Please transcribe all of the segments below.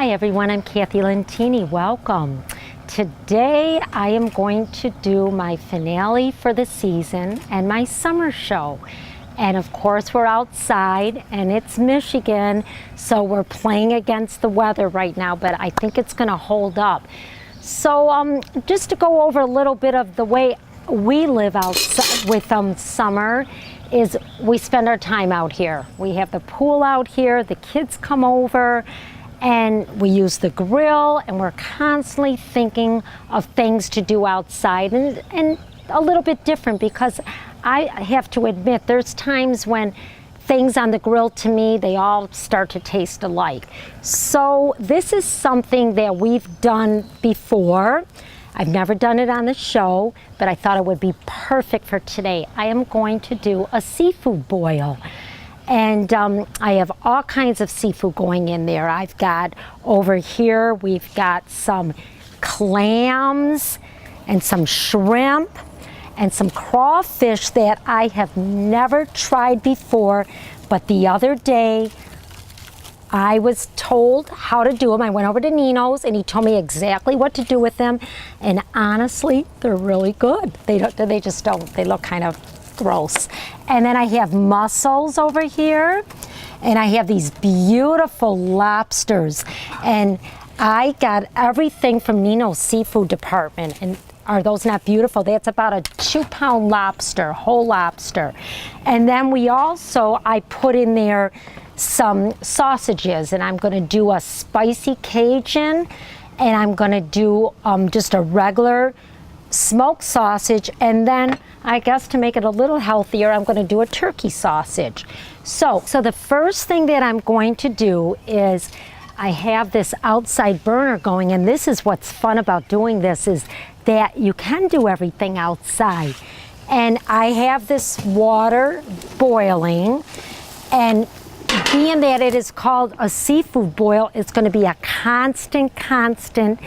Hi everyone, I'm Kathy Lentini. Welcome. Today I am going to do my finale for the season and my summer show. And of course we're outside and it's Michigan, so we're playing against the weather right now, but I think it's going to hold up. So just to go over a little bit of the way we live outside with summer is we spend our time out here. We have the pool out here, the kids come over, and we use the grill, and we're constantly thinking of things to do outside, and a little bit different, because I have to admit there's times when things on the grill, to me, they all start to taste alike. So this is something that we've done before. I've never done it on the show, but I thought it would be perfect for today. I am going to do a seafood boil. And I have all kinds of seafood going in there. I've got over here, we've got some clams and some shrimp and some crawfish that I have never tried before. But the other day, I was told how to do them. I went over to Nino's and he told me exactly what to do with them. And honestly, they're really good. They look kind of gross. And then I have mussels over here, and I have these beautiful lobsters, and I got everything from Nino's seafood department. And are those not beautiful? That's about a 2-pound lobster, whole lobster. And then I put in there some sausages, and I'm going to do a spicy Cajun, and I'm going to do just a regular smoked sausage, and then I guess to make it a little healthier, I'm going to do a turkey sausage. So the first thing that I'm going to do is I have this outside burner going, and this is what's fun about doing this, is that you can do everything outside. And I have this water boiling, and being that it is called a seafood boil, it's going to be a constant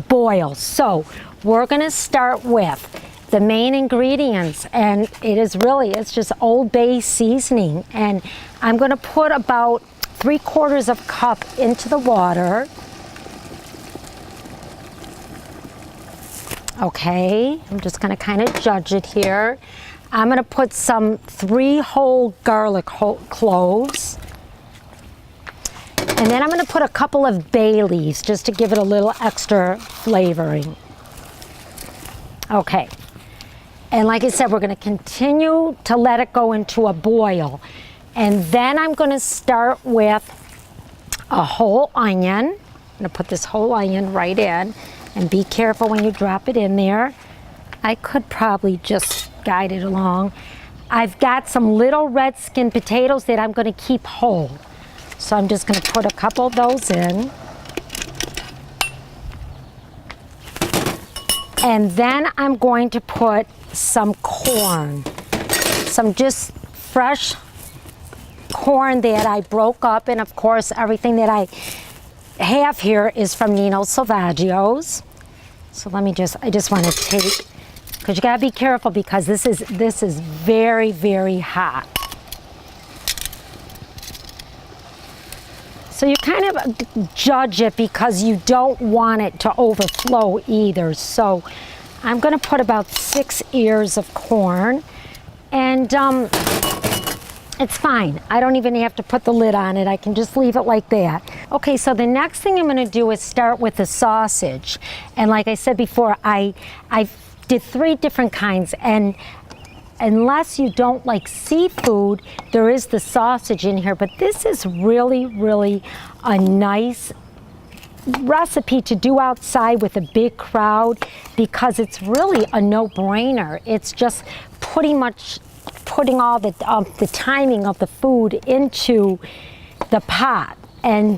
boil. So we're going to start with the main ingredients, and it's just Old Bay seasoning, and I'm going to put about 3/4 of a cup into the water. Okay, I'm just going to kind of judge it here. I'm going to put some 3 whole garlic cloves, and then I'm going to put a couple of bay leaves just to give it a little extra flavoring. Okay, and like I said, we're going to continue to let it go into a boil. And then I'm going to start with a whole onion. I'm going to put this whole onion right in, and be careful when you drop it in there. I could probably just guide it along. I've got some little red skin potatoes that I'm going to keep whole. So I'm just going to put a couple of those in. And then I'm going to put some corn, some just fresh corn that I broke up. And of course, everything that I have here is from Nino's Salvaggio's. So I just want to take, because you gotta be careful, because this is very, very hot. So you kind of judge it, because you don't want it to overflow either. So I'm going to put about 6 ears of corn, and it's fine. I don't even have to put the lid on it. I can just leave it like that. Okay, so the next thing I'm going to do is start with the sausage. And like I said before, I did 3 different kinds, and unless you don't like seafood, there is the sausage in here, but this is really, really a nice recipe to do outside with a big crowd, because it's really a no-brainer. It's just putting all the timing of the food into the pot, and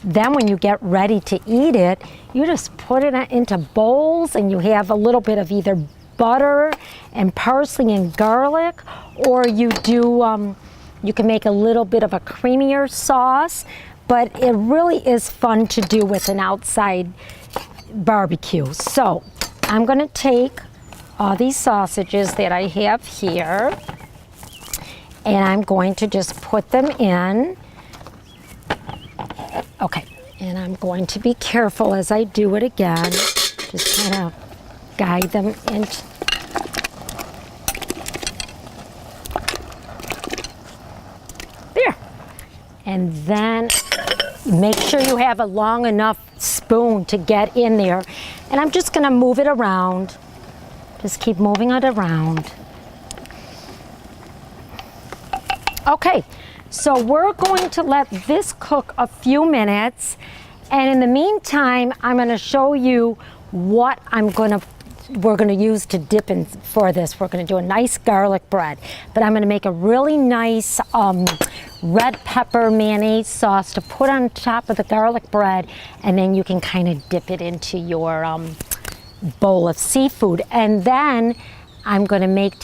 then when you get ready to eat it, you just put it into bowls, and you have a little bit of either butter and parsley and garlic, or you can make a little bit of a creamier sauce. But it really is fun to do with an outside barbecue. So I'm going to take all these sausages that I have here, and I'm going to just put them in. Okay, And I'm going to be careful as I do it again. Just kind of guide them into. There. And then make sure you have a long enough spoon to get in there. And I'm just going to move it around. Just keep moving it around. Okay, so we're going to let this cook a few minutes. And in the meantime, I'm going to show you what we're going to use to dip in for this. We're going to do a nice garlic bread, but I'm going to make a really nice red pepper mayonnaise sauce to put on top of the garlic bread, and then you can kind of dip it into your bowl of seafood. And then I'm going to make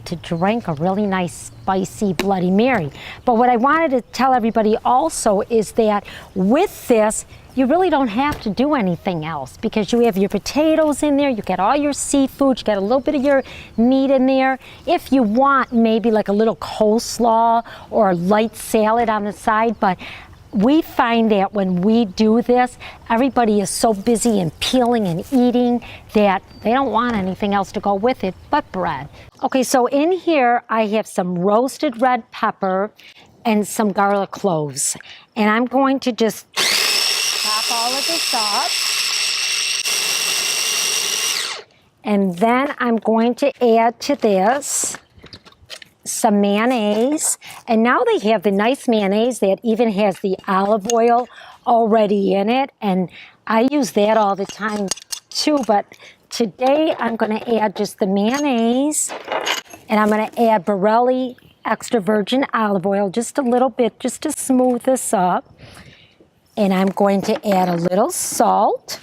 to drink a really nice spicy Bloody Mary. But what I wanted to tell everybody also is that with this, you really don't have to do anything else because you have your potatoes in there, you get all your seafood, you get a little bit of your meat in there. If you want maybe like a little coleslaw or a light salad on the side, but we find that when we do this, everybody is so busy and peeling and eating that they don't want anything else to go with it but bread. Okay, so in here I have some roasted red pepper and some garlic cloves. And I'm going to just chop all of this up. And then I'm going to add to this some mayonnaise, and now they have the nice mayonnaise that even has the olive oil already in it, and I use that all the time too, but today I'm going to add just the mayonnaise, and I'm going to add Borelli extra virgin olive oil, just a little bit, just to smooth this up, and I'm going to add a little salt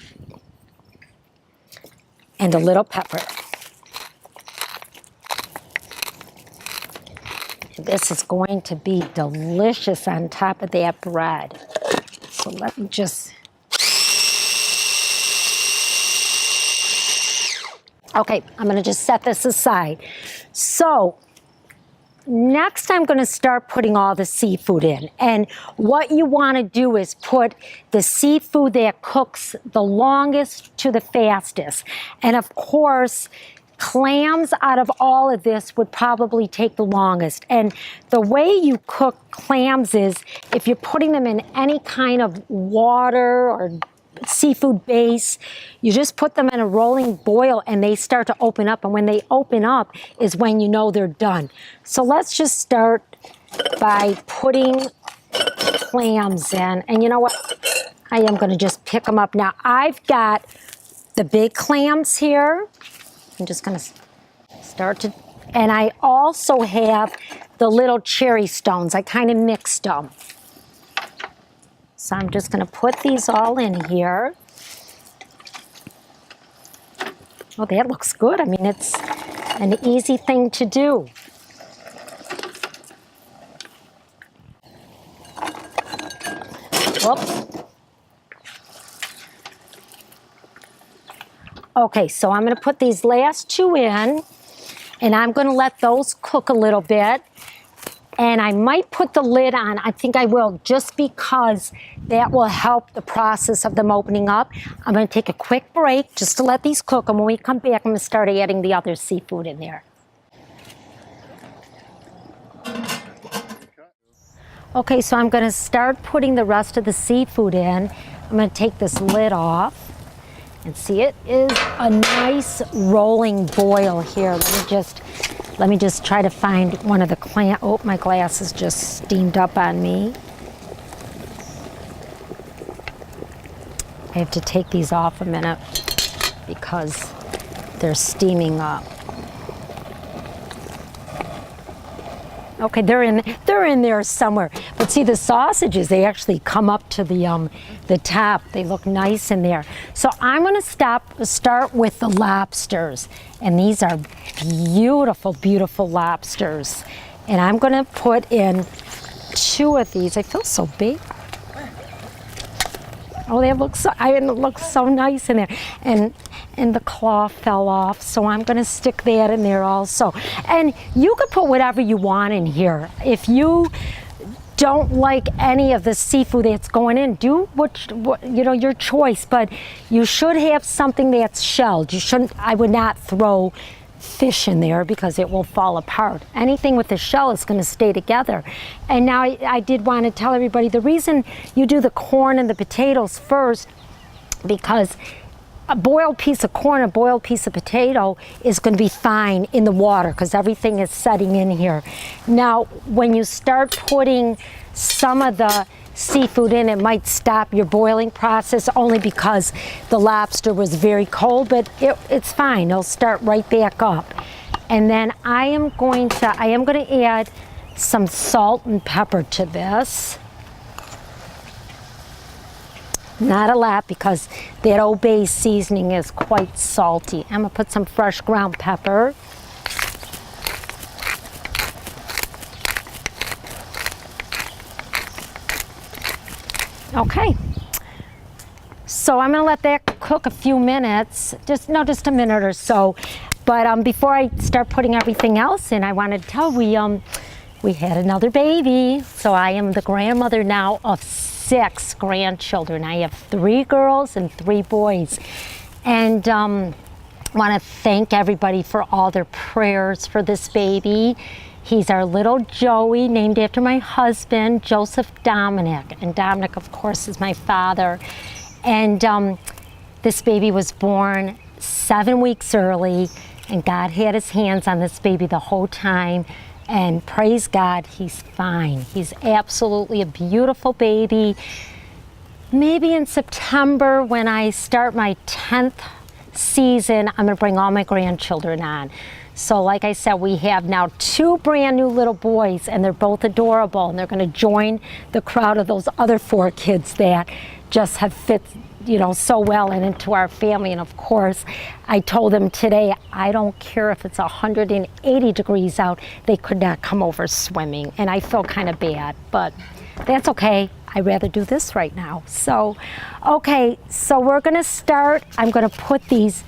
and a little pepper. This is going to be delicious on top of that bread. So let me just... Okay, I'm going to just set this aside. So next I'm going to start putting all the seafood in. And what you want to do is put the seafood that cooks the longest to the fastest. And of course, clams out of all of this would probably take the longest. And the way you cook clams is if you're putting them in any kind of water or seafood base, you just put them in a rolling boil and they start to open up. And when they open up is when you know they're done. So let's just start by putting clams in. And you know what? I am going to just pick them up. Now I've got the big clams here. I'm just going to start to, and I also have the little cherry stones. I kind of mixed them. So I'm just going to put these all in here. Oh, that looks good. I mean, it's an easy thing to do. Whoops. Okay, so I'm going to put these last two in, and I'm going to let those cook a little bit. And I might put the lid on. I think I will, just because that will help the process of them opening up. I'm going to take a quick break just to let these cook, and when we come back, I'm going to start adding the other seafood in there. Okay, so I'm going to start putting the rest of the seafood in. I'm going to take this lid off. And see, it is a nice rolling boil here. Let me just try to find one of the clam. Oh, my glasses just steamed up on me. I have to take these off a minute because they're steaming up. Okay, they're in there somewhere. But see, the sausages, they actually come up to the top. They look nice in there. So I'm going to start with the lobsters. And these are beautiful, beautiful lobsters. And I'm going to put in 2 of these. I feel so big. Oh, it looks so nice in there. And the claw fell off, so I'm going to stick that in there also. And you could put whatever you want in here. If you don't like any of the seafood that's going in, do what you know, your choice, but you should have something that's shelled. You shouldn't, I would not throw fish in there because it will fall apart. Anything with the shell is going to stay together. And now I did want to tell everybody the reason you do the corn and the potatoes first, because a boiled piece of corn, a boiled piece of potato is going to be fine in the water because everything is setting in here. Now, when you start putting some of the seafood in, it might stop your boiling process only because the lobster was very cold, but it's fine. It'll start right back up. And then I am going to add some salt and pepper to this. Not a lot because that Old Bay seasoning is quite salty. I'm gonna put some fresh ground pepper. Okay, so I'm gonna let that cook a few minutes, just a minute or so. But before I start putting everything else in, I wanted to tell we had another baby. So I am the grandmother now of 6 grandchildren. I have 3 girls and 3 boys. And I want to thank everybody for all their prayers for this baby. He's our little Joey, named after my husband, Joseph Dominic. And Dominic, of course, is my father. And this baby was born 7 weeks early, and God had his hands on this baby the whole time. And praise God, he's fine. He's absolutely a beautiful baby. Maybe in September, when I start my 10th season, I'm gonna bring all my grandchildren on. So like I said, we have now 2 brand new little boys, and they're both adorable, and they're gonna join the crowd of those other 4 kids that just have fit, you know, so well into our family. And of course, I told them today, I don't care if it's 180 degrees out, they could not come over swimming. And I feel kind of bad, but that's okay. I'd rather do this right now. So, okay, so we're gonna start. I'm gonna put these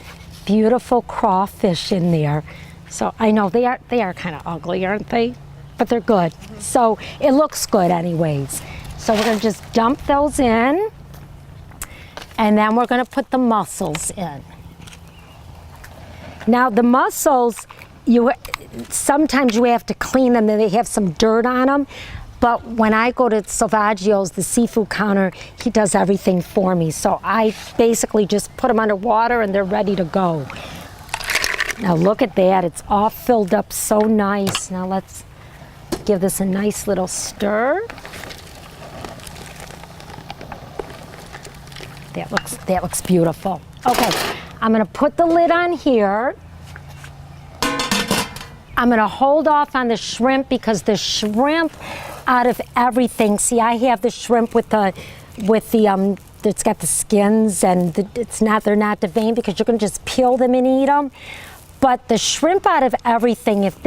beautiful crawfish in there. So I know they are kind of ugly, aren't they? But they're good. So it looks good anyways. So we're gonna just dump those in. And then we're gonna put the mussels in. Now the mussels, sometimes you have to clean them, they have some dirt on them. But when I go to Salvaggio's, the seafood counter, he does everything for me. So I basically just put them under water and they're ready to go. Now look at that, it's all filled up so nice. Now let's give this a nice little stir. That looks beautiful. Okay, I'm gonna put the lid on here. I'm gonna hold off on the shrimp because the shrimp, out of everything, see, I have the shrimp with the it's got the skins, and they're not deveined because you're gonna just peel them and eat them. But the shrimp, out of everything, if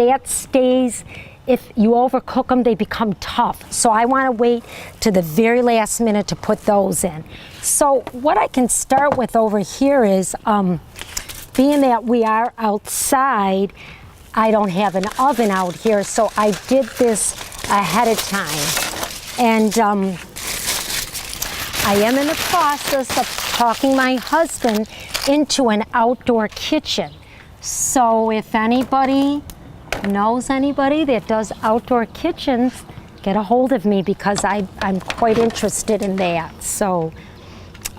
you overcook them, they become tough. So I want to wait to the very last minute to put those in. So what I can start with over here is, being that we are outside, I don't have an oven out here, so I did this ahead of time. And I am in the process of talking my husband into an outdoor kitchen. So if anybody knows anybody that does outdoor kitchens, get a hold of me because I'm quite interested in that. So,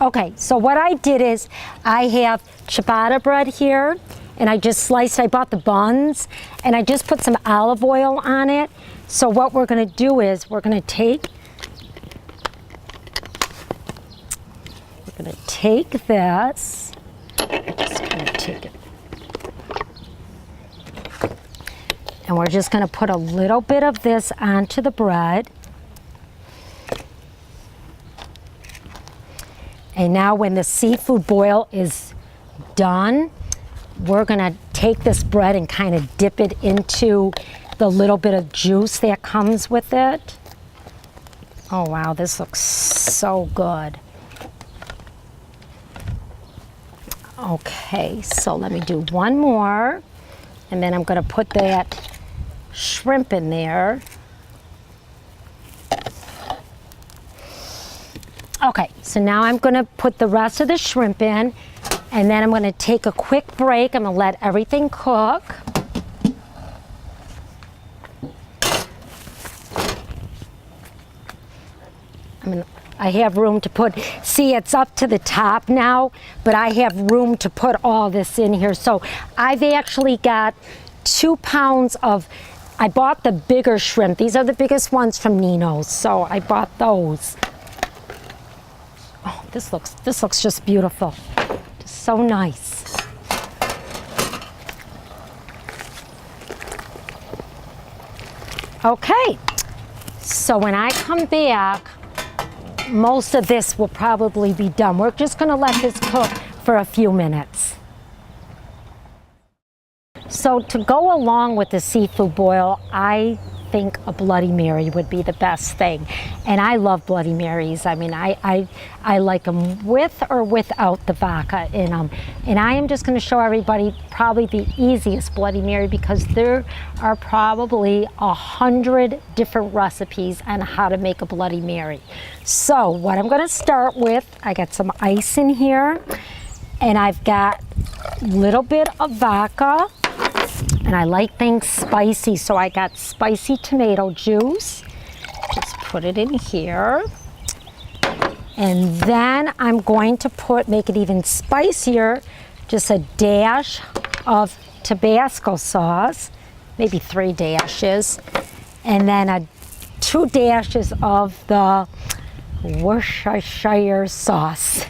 okay, so what I did is I have ciabatta bread here, and I just sliced, I bought the buns, and I just put some olive oil on it. So what we're gonna do is we're gonna take this, I'm just gonna take it, and we're just gonna put a little bit of this onto the bread. And now when the seafood boil is done, we're gonna take this bread and kind of dip it into the little bit of juice that comes with it. Oh wow, this looks so good. Okay, so let me do one more, and then I'm gonna put that shrimp in there. Okay, so now I'm gonna put the rest of the shrimp in, and then I'm gonna take a quick break. I'm gonna let everything cook. I have room to put, see, it's up to the top now, but I have room to put all this in here. So I've actually got 2 pounds of, I bought the bigger shrimp. These are the biggest ones from Nino's, so I bought those. Oh, this looks just beautiful. Just so nice. Okay, so when I come back, most of this will probably be done. We're just gonna let this cook for a few minutes. So to go along with the seafood boil, I think a Bloody Mary would be the best thing. And I love Bloody Marys. I mean, I like them with or without the vodka in them. And I am just gonna show everybody probably the easiest Bloody Mary, because there are probably 100 different recipes on how to make a Bloody Mary. So what I'm gonna start with, I got some ice in here, and I've got a little bit of vodka. And I like things spicy, so I got spicy tomato juice. Just put it in here. And then I'm going to make it even spicier, just a dash of Tabasco sauce, maybe 3 dashes, and then 2 dashes of the Worcestershire sauce.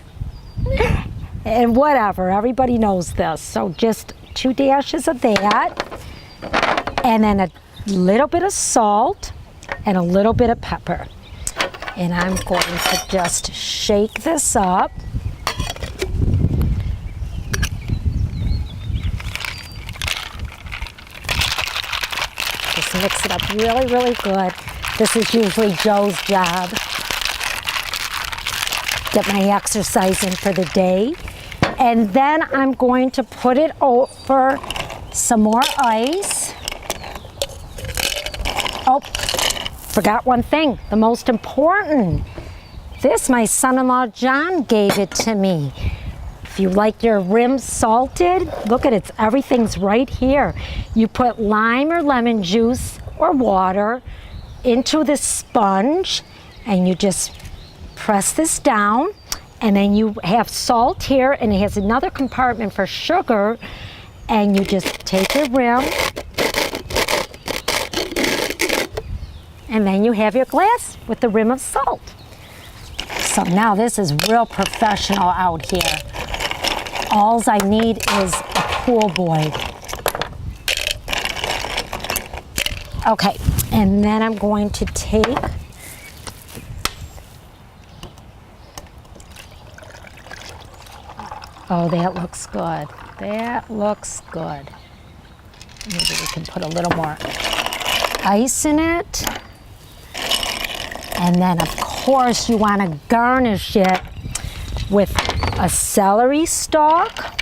And whatever, everybody knows this. So just 2 dashes of that, and then a little bit of salt and a little bit of pepper. And I'm going to just shake this up. Just mix it up really, really good. This is usually Joe's job. Get my exercise in for the day. And then I'm going to put it over some more ice. Oh, forgot one thing, the most important. This, my son-in-law John gave it to me. If you like your rim salted, look at it, everything's right here. You put lime or lemon juice or water into the sponge, and you just press this down. And then you have salt here, and it has another compartment for sugar, and you just take your rim, and then you have your glass with the rim of salt. So now this is real professional out here. All I need is a pool boy. Okay, and then I'm going to take oh, that looks good. That looks good. Maybe we can put a little more ice in it. And then, of course, you want to garnish it with a celery stalk.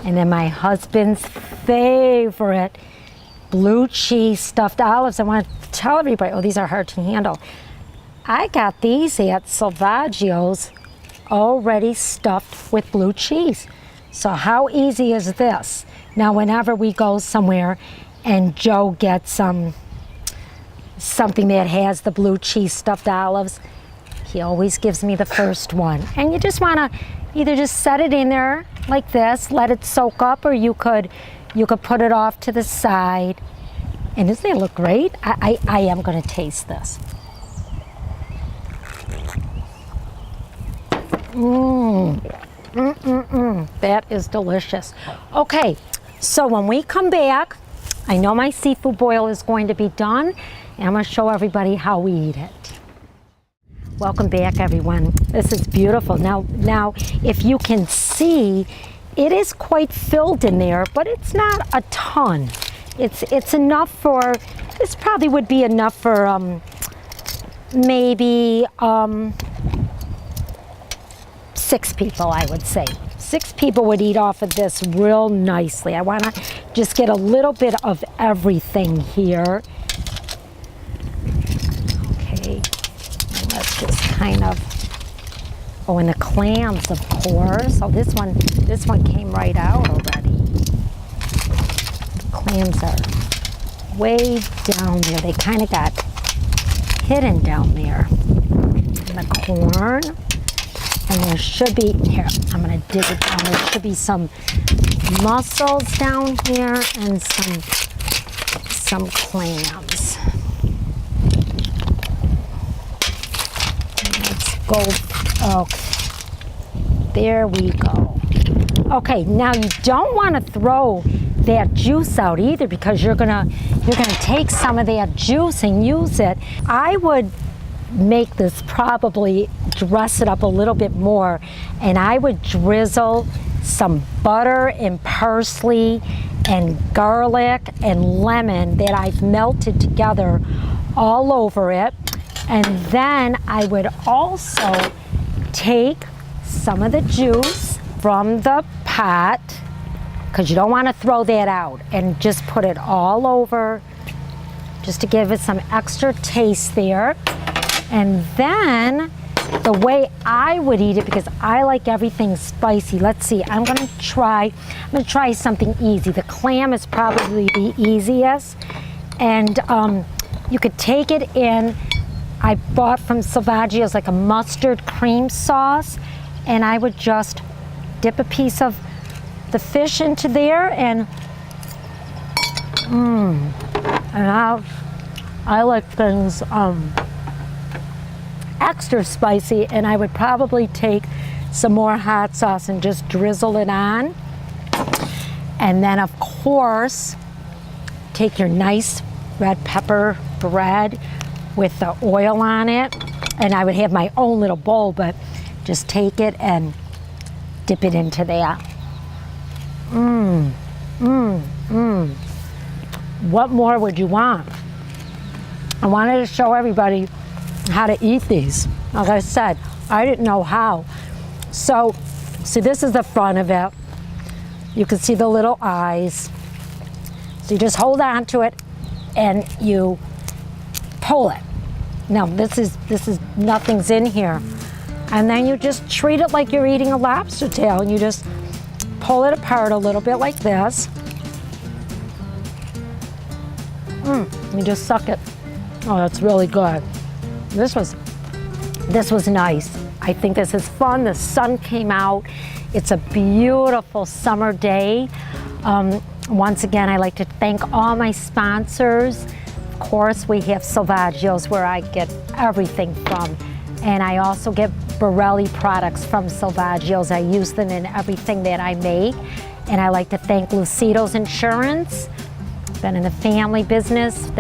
And then my husband's favorite, blue cheese stuffed olives. I want to tell everybody, oh, these are hard to handle. I got these at Salvaggio's, already stuffed with blue cheese. So how easy is this? Now whenever we go somewhere and Joe gets something that has the blue cheese stuffed olives, he always gives me the first one. And you just want to either just set it in there like this, let it soak up, or you could put it off to the side. And doesn't it look great? I am going to taste this. That is delicious. Okay, so when we come back, I know my seafood boil is going to be done, and I'm going to show everybody how we eat it. Welcome back, everyone. This is beautiful. Now, if you can see, it is quite filled in there, but it's not a ton. It's enough for, this probably would be enough for maybe 6 people, I would say. 6 people would eat off of this real nicely. I want to just get a little bit of everything here. Okay, let's just kind of Oh, and the clams, of course. Oh, this one came right out already. The clams are way down there. They kind of got hidden down there. And the corn. And there should be, here, I'm gonna dig it down. There should be some mussels down here and some clams. Let's go, okay. There we go. Okay, now you don't wanna throw that juice out either, because you're gonna take some of that juice and use it. I would make this, probably dress it up a little bit more, and I would drizzle some butter and parsley and garlic and lemon that I've melted together all over it. And then I would also take some of the juice from the pot, because you don't want to throw that out, and just put it all over, just to give it some extra taste there. And then the way I would eat it, because I like everything spicy. Let's see, I'm gonna try something easy. The clam is probably the easiest. And you could take it in, I bought from Salvaggio's like a mustard cream sauce, and I would just dip a piece of the fish into there, and I like things extra spicy, and I would probably take some more hot sauce and just drizzle it on. And then of course, take your nice red pepper bread with the oil on it, and I would have my own little bowl, but just take it and dip it into that. What more would you want? I wanted to show everybody how to eat these. Like I said, I didn't know how. So, see, this is the front of it. You can see the little eyes. So you just hold on to it and you pull it. Now this is nothing's in here. And then you just treat it like you're eating a lobster tail, and you just pull it apart a little bit like this. You just suck it. Oh, that's really good. This was nice. I think this is fun. The sun came out. It's a beautiful summer day. Once again, I'd like to thank all my sponsors. Of course, we have Salvaggio's, where I get everything from. And I also get Borelli products from Salvaggio's. I use them in everything that I make. And I like to thank Lucido's Insurance. Been in the family business.